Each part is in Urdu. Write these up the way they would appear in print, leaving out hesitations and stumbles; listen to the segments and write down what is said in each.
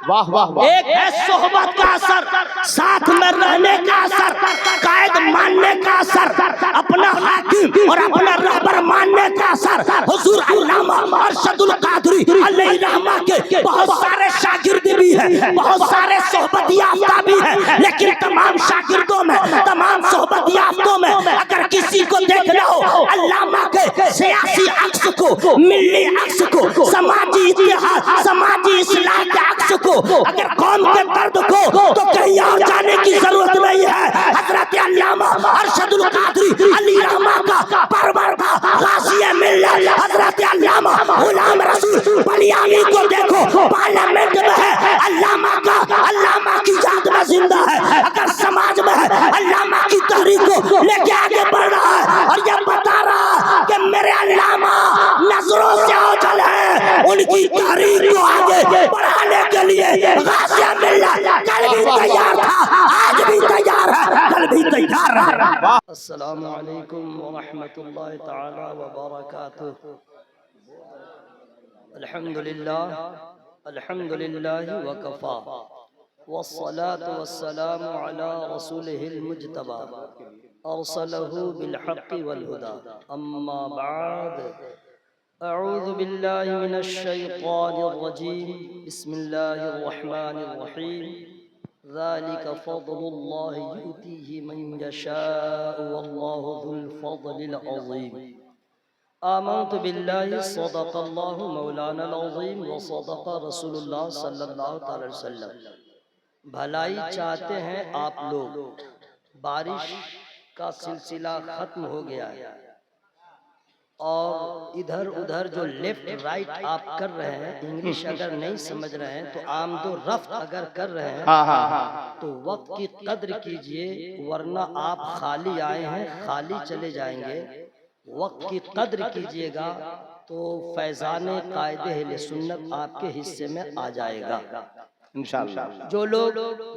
واہ واہ واہ. ایک ہے صحبت کا اثر، ساتھ میں رہنے کا اثر، قائد ماننے کا اثر، اپنا حاکم اور اپنا رہبر ماننے کا اثر. حضور علامہ ارشد القادری علیہ رحمہ کے بہت سارے شاگرد بھی ہیں، بہت سارے صحبت یافتہ بھی ہیں، لیکن تمام شاگردوں میں، تمام صحبت یافتوں میں اگر کسی کو دیکھنا ہو علامہ کے سیاسی عکس کو، ملی عکس کو، سماجی اتحاد، سماجی اصلاح کے عکس کو، اگر قوم کے درد کو، تو کہیں اور جانے کی ضرورت نہیں ہے. حضرت علامہ ارشد القادری علی رحمہ کا پرور کا غازی ملت حضرت علامہ غلام رسول بلیاوی کو دیکھو، پارلیمنٹ میں ہے علامہ کا، علامہ کی یاد میں زندہ ہے. اگر سماج میں ہے علامہ کی تحریک کو لے کے آگے بڑھ رہا ہے اور یہ بتا رہا ہے کہ میرے علامہ نظروں سے اوجھل ہے. ان کی تحریک کو آگے بڑھانے کے لیے غازی ملت کل بھی تیار تھا، آج بھی تیار ہے، کل بھی تیار ہے. السلام علیکم ورحمۃ اللہ تعالی وبرکاتہ. الحمدللہ الحمدللہ وکفا والصلاة والسلام علی رسولہ المجتبی ارسلہ بالحق والہدی. اما بعد، اعوذ باللہ من الشیطان الرجیم، بسم اللہ الرحمن الرحیم. ذالک فضل اللہ یؤتیہ من یشاء واللہ ذو الفضل العظیم. آمنت باللہ صدق اللہ مولانا العظیم وصدق رسول اللہ صلی اللہ علیہ وسلم. بھلائی چاہتے ہیں آپ لوگ، بارش کا سلسلہ ختم ہو گیا ہے اور ادھر ادھر جو لیفٹ رائٹ آپ کر رہے ہیں، انگلش اگر نہیں سمجھ رہے ہیں تو آمد و رفت اگر کر رہے ہیں تو وقت کی قدر کیجئے، ورنہ آپ خالی آئے ہیں خالی چلے جائیں گے. وقت کی قدر کیجئے گا تو فیضان قائد اہل سنت آپ کے حصے میں آ جائے گا انشاءاللہ. جو لوگ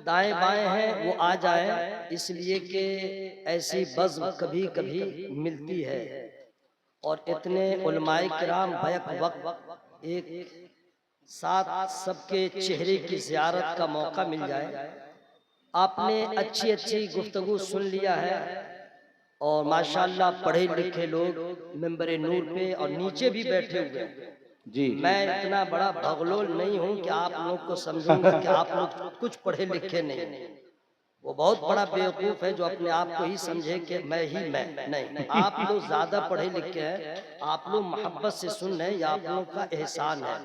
دائیں بائیں ہیں وہ آ جائیں، اس لیے کہ ایسی بزم کبھی کبھی ملتی ہے اور اتنے علماء کرام بیک وقت ایک ساتھ سب کے چہرے کی زیارت کا موقع مل جائے. آپ نے اچھی اچھی گفتگو سن لیا ہے اور ماشاءاللہ پڑھے لکھے لوگ منبر نور پہ اور نیچے بھی بیٹھے ہوئے ہیں. میں اتنا بڑا بھگلول نہیں ہوں کہ آپ لوگ کو سمجھوں گا کہ آپ لوگ کچھ پڑھے لکھے نہیں. وہ بہت بڑا بیوقوف ہے جو اپنے آپ کو ہی سمجھے کہ میں ہی میں نہیں. آپ لوگ زیادہ پڑھے لکھے ہیں، آپ لوگ محبت سے سن رہے ہیں، یہ آپ لوگ کا احسان ہے.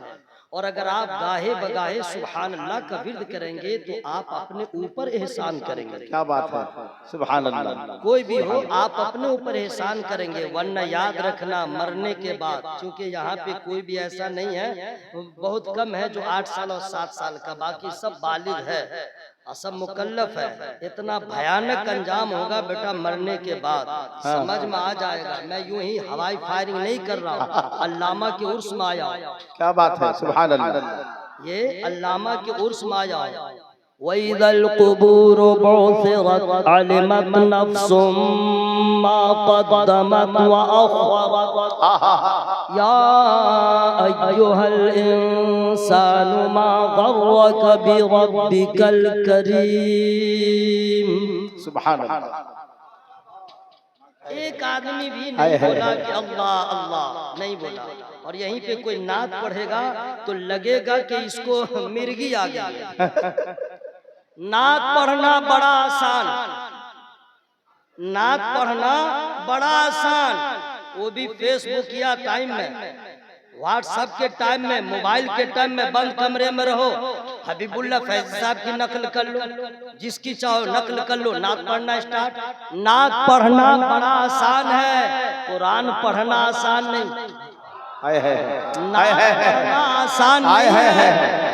اور اگر آپ گاہے بگاہے سبحان اللہ کا ورد کریں گے تو آپ اپنے اوپر احسان کریں گے. کیا بات ہے، سبحان اللہ. کوئی بھی ہو آپ اپنے اوپر احسان کریں گے، ورنہ یاد رکھنا مرنے کے بعد، چونکہ یہاں پہ کوئی بھی ایسا نہیں ہے، بہت کم ہے جو 8 سال اور 7 سال کا، باقی سب بالغ ہے، سب مکلف ہے. اتنا بھیانک انجام ہوگا بیٹا مرنے کے بعد، سمجھ میں آ جائے گا. میں یوں ہی ہوائی فائرنگ نہیں کر رہا ہوں، علامہ کے عرس میں آیا ہوں. کیا بات ہے، سبحان اللہ. یہ علامہ کے عرس میں آیا ہوں. وَإِذَا الْقُبُورُ بُعْثِرَتْ عَلِمَتْ نَفْسٌ مَا قَدَّمَتْ وَأَخَّرَتْ يَا أَيُّهَا الْإِنسَانُ مَا غَرَّكَ بِرَبِّكَ الْكَرِيمِ. سبحان اللہ. ایک آدمی بھی نہیں بولا کہ اللہ اللہ، نہیں بولا. اور یہیں پہ کوئی نعت پڑھے گا تو لگے گا کہ اس کو مرغی آ گئی ہے. نعت پڑھنا بڑا آسان، نعت پڑھنا بڑا آسان، وہ بھی فیس بک یا ٹائم میں، واٹس ایپ کے ٹائم میں، موبائل کے ٹائم میں، بند کمرے میں رہو، حبیب اللہ فیض صاحب کی نقل کر لو، جس کی چاہو نقل کر لو، نعت پڑھنا اسٹارٹ. نعت پڑھنا بڑا آسان ہے، قرآن پڑھنا آسان نہیں. نعت پڑھنا آسان نہیں ہے،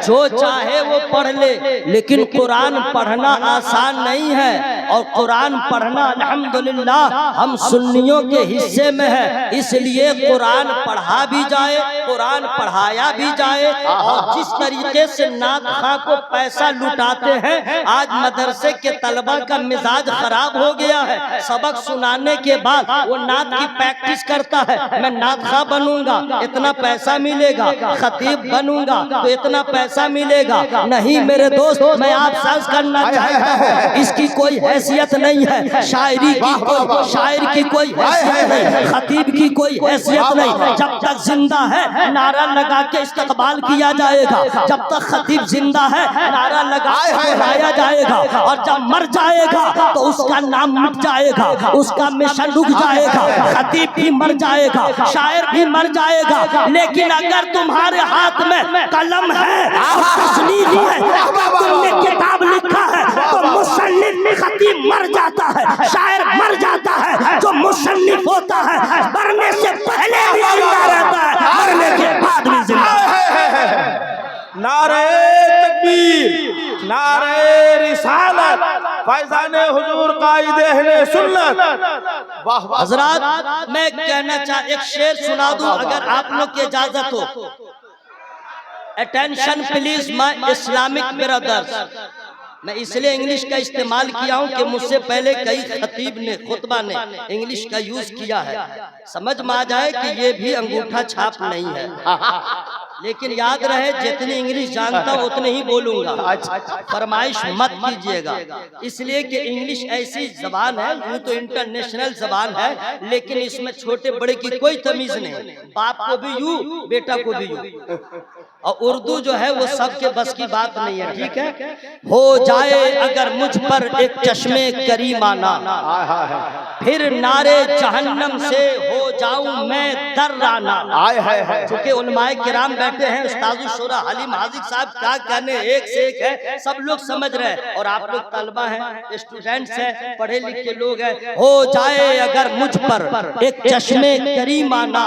جو چاہے وہ پڑھ لے، لیکن قرآن پڑھنا آسان نہیں ہے. اور قرآن پڑھنا الحمدللہ ہم سنیوں کے حصے میں ہے، اس لیے قرآن پڑھا بھی جائے، قرآن پڑھایا بھی جائے۔ اور جس طریقے سے نعت خواں کو پیسہ لٹاتے ہیں، آج مدرسے کے طلبہ کا مزاج خراب ہو گیا ہے، سبق سنانے کے بعد وہ نعت کی پریکٹس کرتا ہے، میں نعت خواں بنوں گا اتنا پیسہ ملے گا، خطیب بنوں گا تو اتنا پیسہ ملے گا۔ نہیں میرے دوست، میں آپ سے عرض کرنا چاہتا ہوں اس کی کوئی حیثیت نہیں ہے، شاعری کی کوئی شاعر کی کوئی حیثیت نہیں، خطیب کی کوئی حیثیت نہیں۔ جب تک زندہ ہے نعرہ لگا کے استقبال کیا جائے گا، جب تک خطیب زندہ ہے نعرہ لگا کے بلایا جائے گا، اور جب مر جائے گا تو اس کا نام مٹ جائے گا، اس کا مشن رک جائے گا، خطیب بھی مر جائے گا، شاعر بھی مر جائے گا۔ لیکن اگر تمہارے ہاتھ میں قلم ہے اور تصنیف ہے، تم نے کتاب لکھا ہے تو مصنف خطیب مر جاتا ہے، شاعر مر جاتا ہے، جو مصنف ہوتا ہے مرنے سے پہلے بھی زندہ رہتا ہے، مرنے کے بعد بھی زندہ رہتا ہے۔ نعرہ تکبیر، نعرہ رسالت، فیضان حضور قائد اہل سنت۔ حضرات میں کہنا ایک شعر سنا دوں اگر آپ لوگ کی اجازت ہو۔ Attention please my Islamic brothers۔ میں اس لیے انگلش کا استعمال کیا ہوں کہ مجھ سے پہلے کئی خطیب نے خطبہ نے انگلش کا یوز کیا ہے، سمجھ میں آ جائے کہ یہ بھی انگوٹھا چھاپ نہیں ہے، لیکن یاد رہے جتنی انگلش جانتا ہوں اتنے ہی بولوں گا، فرمائش مت کیجئے گا، اس لیے کہ انگلش ایسی زبان ہے، یوں تو انٹرنیشنل زبان ہے لیکن اس میں چھوٹے بڑے کی کوئی تمیز نہیں، باپ کو بھی یوں بیٹا کو بھی یوں، اور اردو جو ہے وہ سب کے بس کی بات نہیں ہے، ٹھیک ہے۔ ہو جائے اگر مجھ پر ایک چشمے کریمانہ، پھر نارے جہنم سے ہو جاؤں میں درانہ۔ چونکہ علماء کرام بیٹھے ہیں، استاذ الشورا حلیم حاذق صاحب کیا کہنے ایک سے ایک ہے، سب لوگ سمجھ رہے ہیں، اور آپ لوگ طلبہ ہیں، اسٹوڈنٹس ہیں، پڑھے لکھے لوگ ہیں۔ ہو جائے اگر مجھ پر ایک چشمے کریمانہ،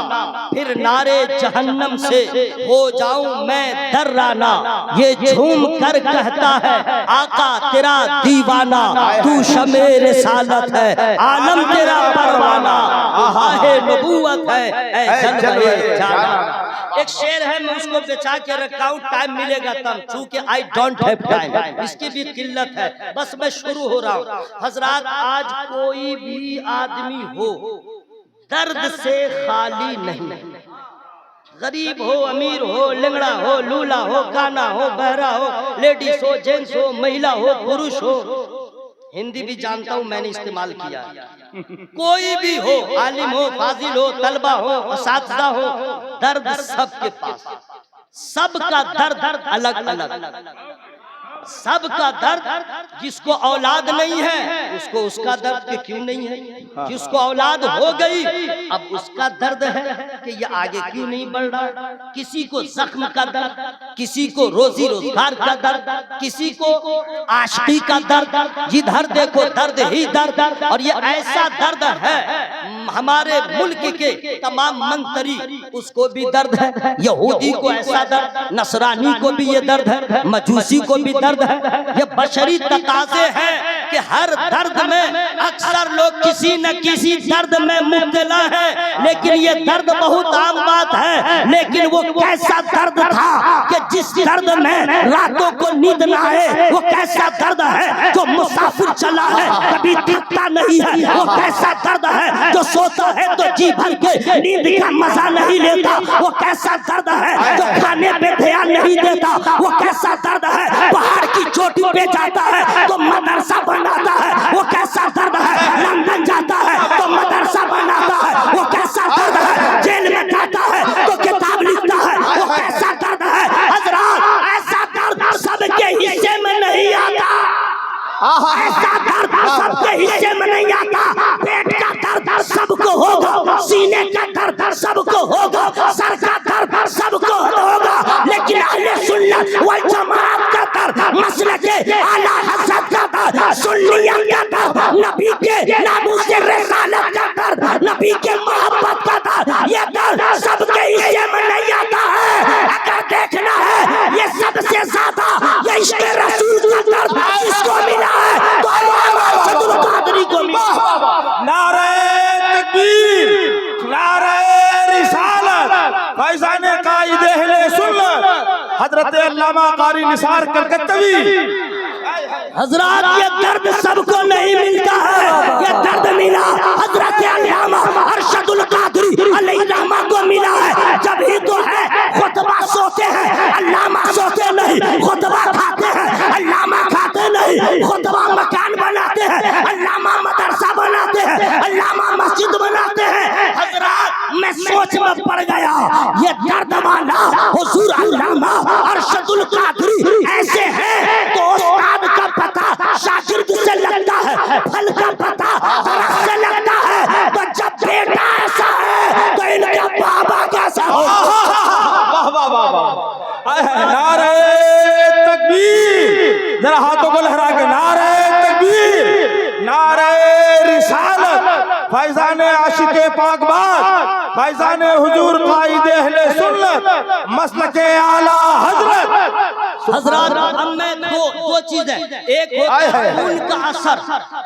پھر نارے جہنم سے ہو جاؤں میں درانہ۔ یہ جھوم کر کہتا ہے آقا تیرا دیوانہ، تو شمع رسالت ہے عالم تیرا پروانہ، آہ نبوت ہے اے جلوہ جانا۔ ایک شعر ہے میں اس کو بچا کے رکھا ہوں، ٹائم ملے گا تب، چونکہ I don't have time، اس کی بھی قلت ہے، بس میں شروع ہو رہا ہوں۔ حضرات آج کوئی بھی آدمی ہو درد سے خالی نہیں، غریب ہو امیر ہو لنگڑا ہو لولا ہو کانا ہو بہرا ہو لیڈیز ہو جینس ہو مہیلا ہو پروش ہو، ہندی بھی جانتا ہوں میں نے استعمال کیا، کوئی بھی ہو عالم ہو فاضل ہو طلبہ ہو اساتذہ ہو، درد سب کے پاس، سب کا درد الگ الگ، سب کا درد، جس کو اولاد نہیں ہے اس کو اس کا درد کہ کیوں نہیں ہے، جس کو اولاد ہو گئی اب اس کا درد ہے کہ یہ آگے کیوں نہیں بڑھ رہا، کسی کو زخم کا درد، کسی کو روزی روزگار کا درد، کسی کو عاشقی کا درد، جدھر دیکھو درد ہی درد، اور یہ ایسا درد ہے ہمارے ملک کے تمام منتری اس کو بھی درد ہے، یہودی کو ایسا درد، نصرانی کو بھی یہ درد ہے، مجوسی کو بھی درد ہے، یہ بشری تقاضے ہیں کہ ہر درد میں اکثر لوگ کسی نہ کسی درد میں مبتلا ہے، لیکن یہ درد بہت عام بات ہے، لیکن وہ کیسا درد تھا کہ جس درد میں راتوں کو نیند نہ آئے، وہ کیسا درد ہے جو مسافر چلا ہے کبھی تھکتا نہیں ہے، وہ کیسا درد ہے جو سوتا ہے تو جی بھر کے نیند کا مزہ نہیں لیتا، وہ کیسا درد ہے جو کھانے پہ دھیان نہیں دیتا، وہ کیسا درد ہے پہاڑ کی چوٹی پہ جاتا ہے تو مدرسہ بناتا ہے، وہ کیسا درد ہے لندن جاتا ہے تو مدرسہ بناتا ہے، وہ کیسا درد ہے جیل میں جاتا ہے تو کتاب لکھتا ہے، وہ کیسا درد ہے۔ حضرات ایسا درد سب کے حصے میں نہیں آتا، ایسا درد سب کے حصے میں نہیں آتا، پیٹ کا درد سب کو ہوگا، سینے کا درد سب کو ہوگا، سر کا درد سب کو ہوگا، لیکن اہل سنت والجماعت کا درد، مسلک اعلی حضرت کا درد، سنیت کا درد، نبی کے ناموس رسالت کا درد، نبی کے محبت کا درد، یہ درد سب کے حصے میں نہیں آتا ہے۔ اگر دیکھنا ہے یہ سب سے زیادہ یہ عشق رسول کا درد جس کو ملا ہے تو حضرت علامہ قاری نثار کلکتوی. حضرات یہ درد سب کو نہیں ملتا ہے، یہ درد ملا حضرت علامہ ارشد القادری علیہ الرحمہ کو ملا ہے. جب ہی تو ہے خطبہ سوتے ہیں، علامہ سوتے نہیں، خطبہ کھاتے ہیں، علامہ کھاتے نہیں، خطبہ مکان بناتے ہیں، علامہ مدرسہ بناتے ہیں، علامہ مسجد بناتے ہیں. حضرات میں سوچ میں پڑ گیا یہ درد والا حضور علامہ ارشد القادری ایسے ہیں تو استاد کا پتہ شاگرد سے لگتا ہے، پھل کا پتہ درخت سے لگتا ہے. تو جب بیٹا ایسا ہے تو ان کا بابا کیسا ہو؟ واہ واہ واہ واہ. نعرہ تکبیر. ذرا ہاتھوں کو لہرا کے نعرہ تکبیر، نعرہ رسالت. فیضان عاشق پاک باز، فیضان حضور قائد اہل سنت، مسلک اعلی حضرت. حضرات اب میں دو چیزیں، ایک ہوتا ہے خون کا اثر،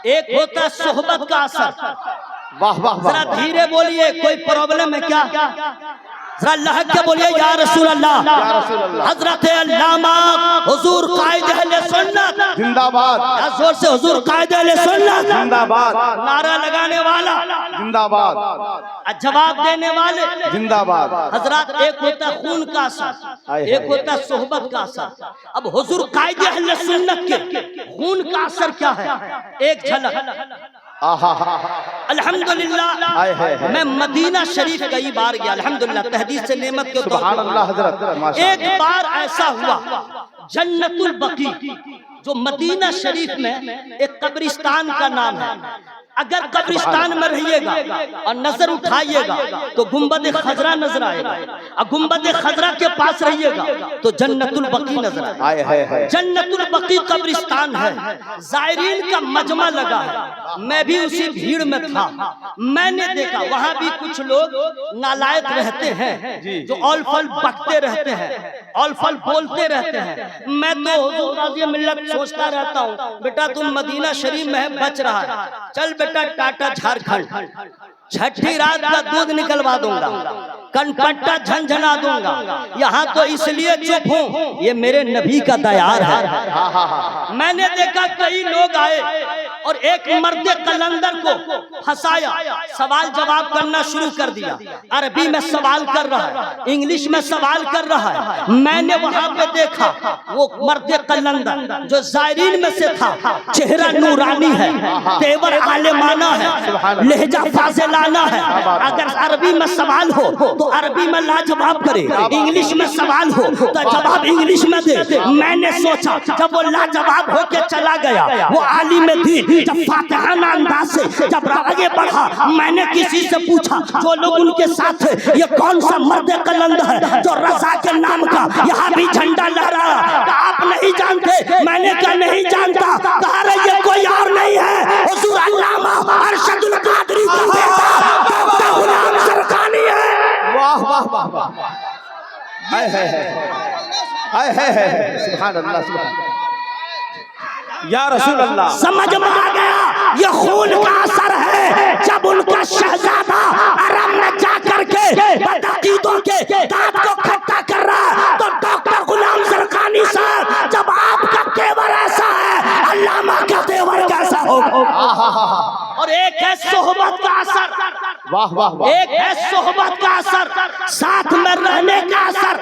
ایک ہوتا ہے صحبت کا اثر. واہ واہ ذرا واہ. دھیرے بولیے، کوئی پرابلم ہے کیا؟ ذرا لہک کے بولیے یا رسول اللہ. یا رسول اللہ. حضرت علامہ حضور قائد اہل سنت زندہ باد. زور سے حضور قائد اہل سنت زندہ باد. نعرہ لگانے والا، زندہ باد. جواب دینے والے. زندہ باد. حضرات ایک ہوتا ہے خون کا اثر، ایک ہوتا ہے صحبت کا اثر. اب حضور قائد اہل سنت کے خون کا اثر کیا ہے؟ ایک جھلک. الحمدللہ میں مدینہ شریف کئی بار گیا، الحمدللہ تحدیث سے نعمت کے طور سبحان اللہ حضرت. ایک بار ایسا ہوا جنت البقیع جو مدینہ شریف میں ایک قبرستان کا نام ہے. اگر قبرستان میں رہیے گا اور نظر اٹھائیے گا تو گنبد خضرا نظر آئے گا، اور گنبد خضرا کے پاس رہیے گا تو جنت البقیع نظر آئے گا. جنت البقیع قبرستان ہے، زائرین کا مجمع لگا ہے. میں بھی اسی بھیڑ میں تھا. میں نے دیکھا وہاں بھی کچھ لوگ نالائق رہتے ہیں جو اول فل بکتے رہتے ہیں، اول فل بولتے رہتے ہیں. میں تو حضور غازی ملت سوچتا رہتا ہوں بیٹا تم مدینہ شریف میں بچ رہا ہے، چل بیٹا ٹاٹا جھارکھنڈ، چھٹی رات کا دودھ نکلوا دوں گا، کنپٹا جھنجھنا دوں گا. یہاں تو اس لیے چپ ہوں یہ میرے نبی کا دیار ہے. میں نے دیکھا کئی لوگ آئے اور ایک مرد قلندر کو پھنسایا، سوال جواب کرنا شروع کر دیا. عربی میں سوال کر رہا ہے، انگلش میں سوال کر رہا ہے. میں نے وہاں پہ دیکھا وہ مرد قلندر جو زائرین میں سے تھا، چہرہ نورانی ہے، تیور عالمانہ ہے، لہجہ فاضلانہ ہے. اگر عربی میں سوال ہو تو عربی میں لاجواب کرے، انگلش میں سوال ہو تو جواب انگلش میں دے. میں نے سوچا جب وہ لاجواب ہو کے چلا گیا، وہ عالم دین جب فاتحانہ انداز سے جب آگے بڑھا، میں نے کسی سے پوچھا جو لوگ ان کے ساتھ تھے یہ کون سا مرد قلندر ہے جو رضا کے نام کا یہاں بھی جھنڈا لہرایا؟ آپ نہیں جانتے؟ میں نے کہا نہیں جانتا. کہا رہے یہ کوئی اور نہیں ہے، حضور علامہ ارشد القادری کا بیٹا ڈاکٹر غلام زرقانی ہے. واہ واہ واہ واہ. ہائے ہائے ہائے ہائے ہائے. سبحان اللہ. سبحان اللہ. یا رسول اللہ. سمجھ میں آ گیا یہ خون کا اثر ہے. جب ان کا شہزادہ عرب میں جا کر کے بدعقیدوں کے دانت کو کھٹا کر رہا ہے تو ڈاکٹر غلام زرقانی صاحب جب آپ کا تیور ایسا ہے علامہ کا تیور کیسا ہوگا؟ اور ایک ہے صحبت کا اثر، واہ واہ واہ. ایک ہے صحبت کا اثر، ساتھ میں رہنے کا اثر،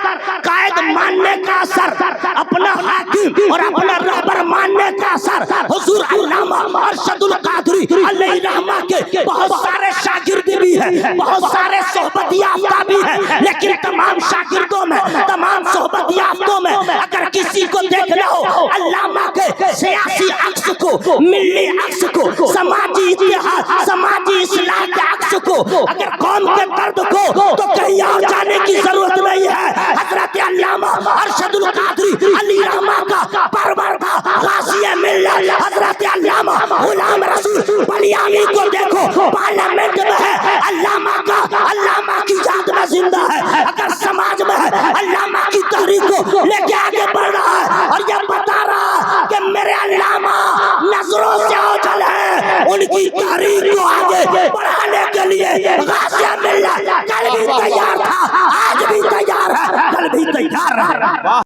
قائد ماننے کا اثر، اپنا حاکم اور اپنا رہبر ماننے کا اثر. حضور علامہ ارشد القادری علیہ الرحمہ کے بہت سارے شاگرد بھی ہیں، بہت سارے صحبت یافتہ بھی ہیں، لیکن تمام شاگردوں میں، تمام صحبت یافتوں میں اگر کسی کو دیکھنا ہو علامہ کے سیاسی عکس کو، ملی عکس کو، سماجی اتحاد، سماجی اصلاح کے عکس کو، اگر قوم کے درد کو تو کہیں اور جانے کی ضرورت نہیں ہے. حضرت علامہ ارشد القادری علی رحمہ کا پرور تھا غازی ملت حضرت علامہ غلام رسول بلیامی کو دیکھو پارلیمنٹ میں ہے، علامہ کا علامہ کی یاد میں زندہ ہے. اگر سماج میں ہے علامہ کی تحریک کو لے کے آگے بڑھ رہا ہے اور یہ بتا رہا کہ میرے علامہ نظروں سے اوجھل ہے. ان کی تحریک کو آگے بڑھانے کے لیے غازی ملت کل بھی تیار تھا، آج بھی تیار ہے، کل بھی تیار ہے.